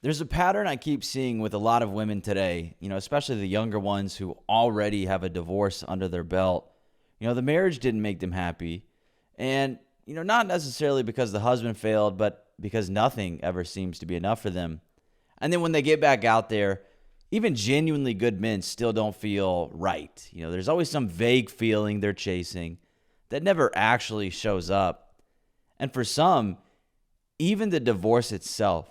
There's a pattern I keep seeing with a lot of women today, especially the younger ones who already have a divorce under their belt. The marriage didn't make them happy. And, not necessarily because the husband failed, but because nothing ever seems to be enough for them. And then when they get back out there, even genuinely good men still don't feel right. There's always some vague feeling they're chasing that never actually shows up. And for some, even the divorce itself,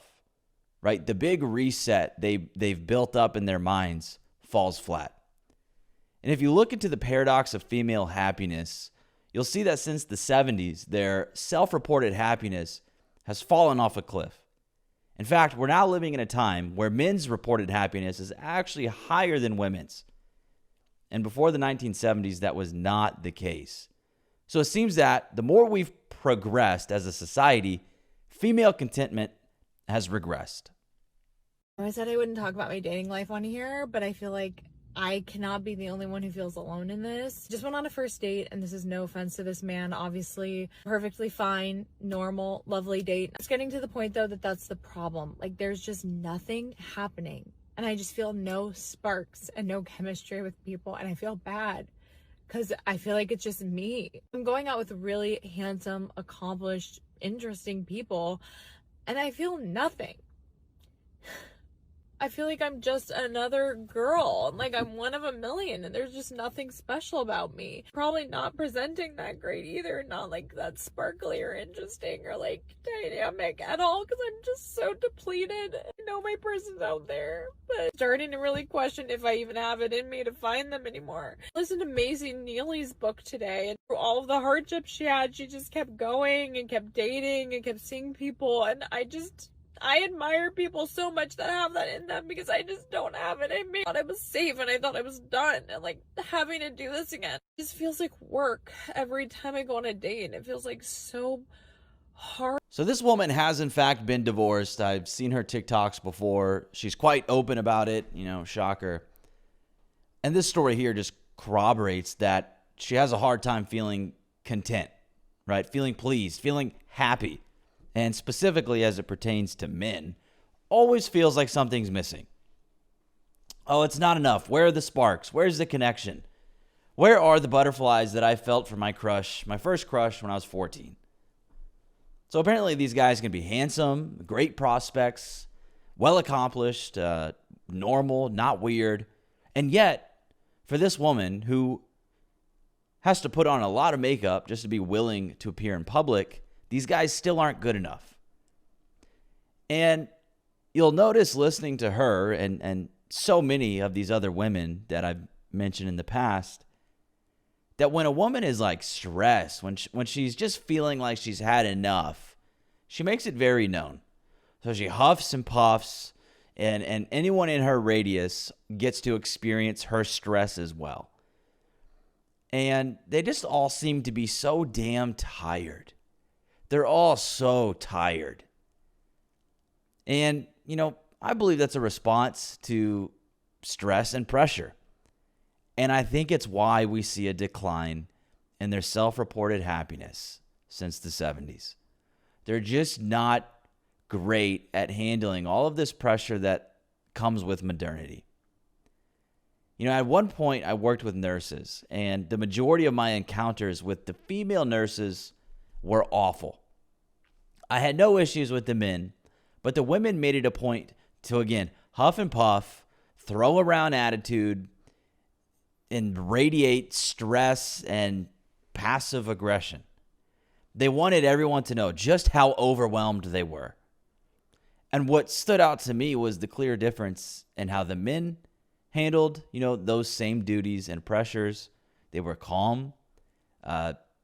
right? The big reset they've built up in their minds falls flat. And if you look into the paradox of female happiness, you'll see that since the 70s, their self-reported happiness has fallen off a cliff. In fact, we're now living in a time where men's reported happiness is actually higher than women's. And before the 1970s, that was not the case. So it seems that the more we've progressed as a society, female contentment has regressed. I said I wouldn't talk about my dating life on here, but I feel like I cannot be the only one who feels alone in this. Just went on a first date, and this is no offense to this man, obviously. Perfectly fine, normal, lovely date. It's getting to the point, though, that that's the problem. Like, there's just nothing happening. And I just feel no sparks and no chemistry with people, and I feel bad because I feel like it's just me. I'm going out with really handsome, accomplished, interesting people, and I feel nothing. I feel like I'm just another girl. Like I'm one of a million and there's just nothing special about me. Probably not presenting that great either. Not like that sparkly or interesting or like dynamic at all because I'm just so depleted. I know my person's out there, but starting to really question if I even have it in me to find them anymore. I listened to Maisie Neely's book today, and through all of the hardships she had, she just kept going and kept dating and kept seeing people, and I admire people so much that have that in them because I just don't have it in me. I thought I was safe and I thought I was done, and like having to do this again just feels like work every time I go on a date. It feels like so hard. So this woman has in fact been divorced. I've seen her TikToks before. She's quite open about it, shocker. And this story here just corroborates that she has a hard time feeling content, right? Feeling pleased, feeling happy. And specifically as it pertains to men, always feels like something's missing. Oh, it's not enough. Where are the sparks? Where's the connection? Where are the butterflies that I felt for my crush, my first crush when I was 14? So apparently these guys can be handsome, great prospects, well accomplished, normal, not weird. And yet, for this woman who has to put on a lot of makeup just to be willing to appear in public, these guys still aren't good enough. And you'll notice listening to her and so many of these other women that I've mentioned in the past, that when a woman is like stressed, when she's just feeling like she's had enough, she makes it very known. So she huffs and puffs, and anyone in her radius gets to experience her stress as well. And they just all seem to be so damn tired. They're all so tired. And, I believe that's a response to stress and pressure. And I think it's why we see a decline in their self-reported happiness since the 70s. They're just not great at handling all of this pressure that comes with modernity. At one point, I worked with nurses, and the majority of my encounters with the female nurses were awful. I had no issues with the men, but the women made it a point to, again, huff and puff, throw around attitude, and radiate stress and passive aggression. They wanted everyone to know just how overwhelmed they were. And what stood out to me was the clear difference in how the men handled, those same duties and pressures. They were calm,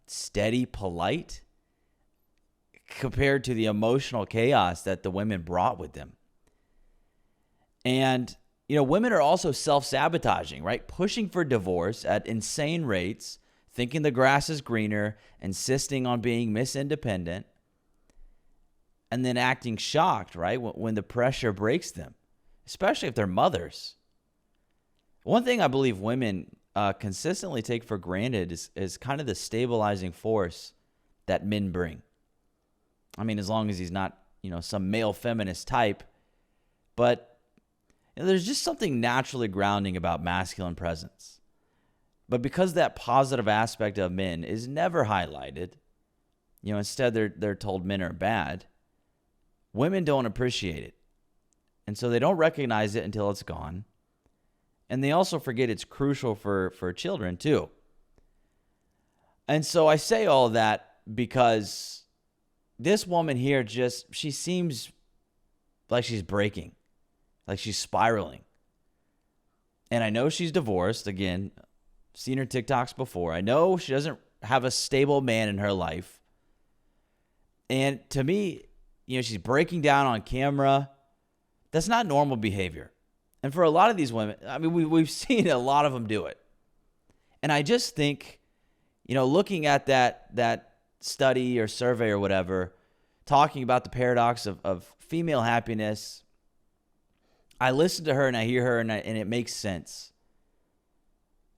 steady, polite, compared to the emotional chaos that the women brought with them. And, women are also self-sabotaging, right? Pushing for divorce at insane rates, thinking the grass is greener, insisting on being Miss Independent, and then acting shocked, right, when the pressure breaks them, especially if they're mothers. One thing I believe women consistently take for granted is kind of the stabilizing force that men bring. I mean, as long as he's not, some male feminist type, But there's just something naturally grounding about masculine presence. But because that positive aspect of men is never highlighted, instead they're told men are bad, women don't appreciate it. And so they don't recognize it until it's gone. And they also forget it's crucial for children too. And so I say all that because this woman here she seems like she's breaking, like she's spiraling. And I know she's divorced. Again, seen her TikToks before. I know she doesn't have a stable man in her life. And to me, she's breaking down on camera. That's not normal behavior. And for a lot of these women, I mean, we've seen a lot of them do it. And I just think, looking at that study or survey or whatever, talking about the paradox of female happiness, I listen to her and I hear her and it makes sense.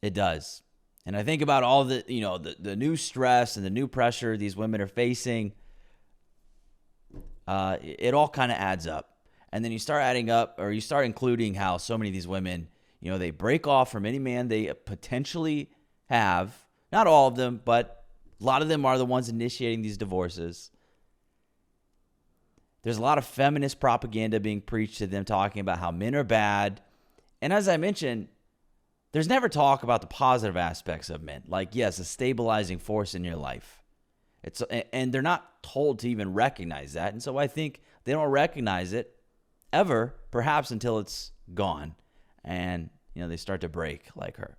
It does. And I think about all the new stress and the new pressure these women are facing. It all kind of adds up. And then you start adding up, or you start including how so many of these women, they break off from any man they potentially have. Not all of them, but a lot of them are the ones initiating these divorces. There's a lot of feminist propaganda being preached to them, talking about how men are bad. And as I mentioned, there's never talk about the positive aspects of men. Like, yes, a stabilizing force in your life. And they're not told to even recognize that. And so I think they don't recognize it ever, perhaps until it's gone. And, they start to break like her.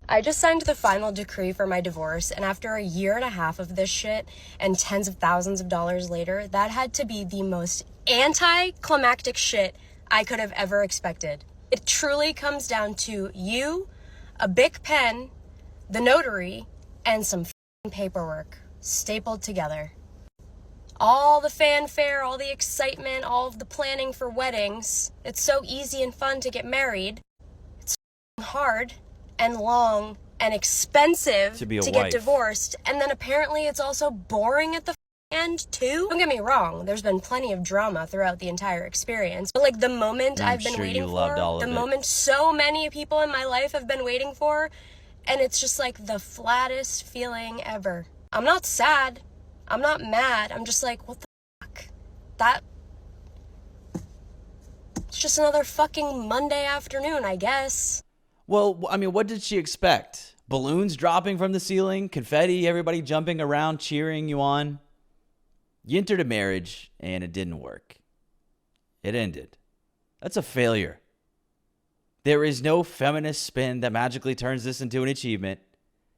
I just signed the final decree for my divorce, and after a year and a half of this shit and tens of thousands of dollars later, that had to be the most anticlimactic shit I could have ever expected. It truly comes down to you, a Bic pen, the notary, and some paperwork stapled together. All the fanfare, all the excitement, all of the planning for weddings. It's so easy and fun to get married. It's hard and long and expensive to get divorced. And then apparently it's also boring at the end too. Don't get me wrong, there's been plenty of drama throughout the entire experience. But like the moment I've been waiting for, the moment so many people in my life have been waiting for, and it's just like the flattest feeling ever. I'm not sad. I'm not mad. I'm just like, what the fuck? It's just another fucking Monday afternoon, I guess. Well, I mean, what did she expect? Balloons dropping from the ceiling, confetti, everybody jumping around, cheering you on. You entered a marriage and it didn't work. It ended. That's a failure. There is no feminist spin that magically turns this into an achievement.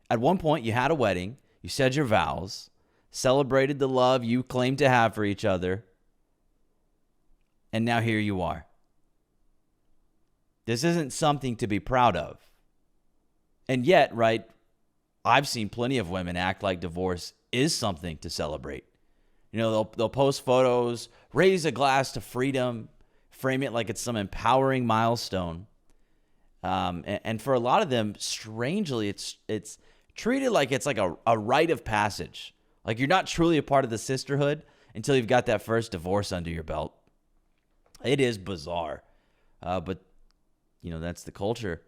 At one point, you had a wedding. You said your vows. Celebrated the love you claimed to have for each other. And now here you are. This isn't something to be proud of. And yet, right, I've seen plenty of women act like divorce is something to celebrate. They'll post photos, raise a glass to freedom, frame it like it's some empowering milestone. And for a lot of them, strangely, it's treated like it's like a rite of passage. Like you're not truly a part of the sisterhood until you've got that first divorce under your belt. It is bizarre. But, that's the culture.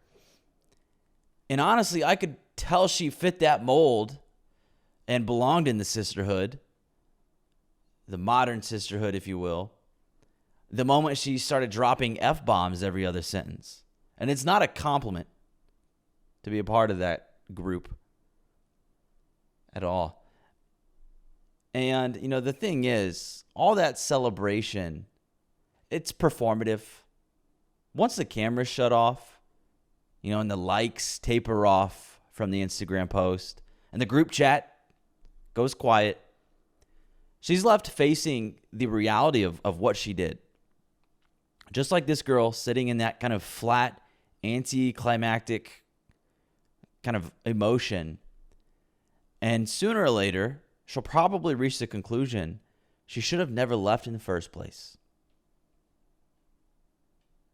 And honestly, I could tell she fit that mold and belonged in the sisterhood, the modern sisterhood, if you will, the moment she started dropping F-bombs every other sentence. And it's not a compliment to be a part of that group at all. And, the thing is, all that celebration, it's performative. Once the cameras shut off, and the likes taper off from the Instagram post, and the group chat goes quiet, she's left facing the reality of what she did. Just like this girl sitting in that kind of flat, anticlimactic kind of emotion. And sooner or later, she'll probably reach the conclusion she should have never left in the first place.